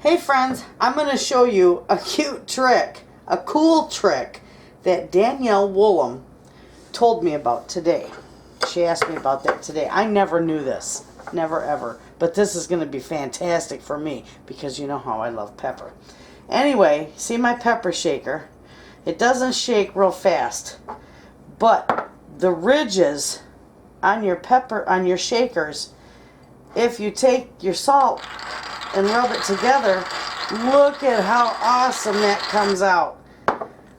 Hey friends, I'm going to show you a cute trick, a cool trick that Danielle Woolham told me about today. She asked me about that today. I never knew this, never ever, but this is going to be fantastic for me because you know how I love pepper. Anyway, see my pepper shaker? It doesn't shake real fast, but the ridges on your pepper, on your shakers, if you take your salt and rub it together, look at how awesome that comes out.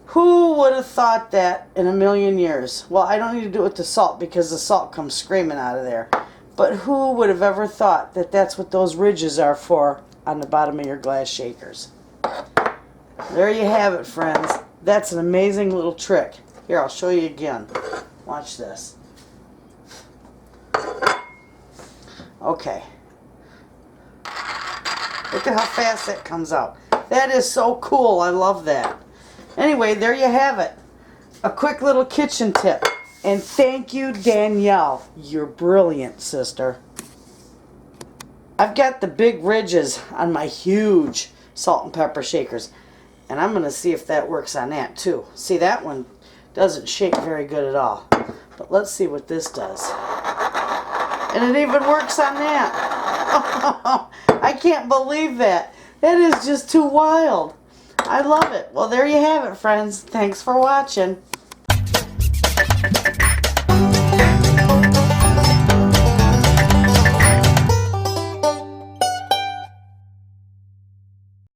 Who would have thought that in a million years? Well, I don't need to do it with the salt because the salt comes screaming out of there. But who would have ever thought that that's what those ridges are for on the bottom of your glass shakers? There you have it, friends. That's an amazing little trick. Here, I'll show you again. Watch this. Okay. Look at how fast that comes out. That is so cool. I love that. Anyway, there you have it. A quick little kitchen tip. And thank you, Danielle. You're brilliant, sister. I've got the big ridges on my huge salt and pepper shakers. And I'm going to see if that works on that too. See, that one doesn't shake very good at all. But let's see what this does. And it even works on that. I can't believe that. That is just too wild. I love it. Well, there you have it, friends. Thanks for watching.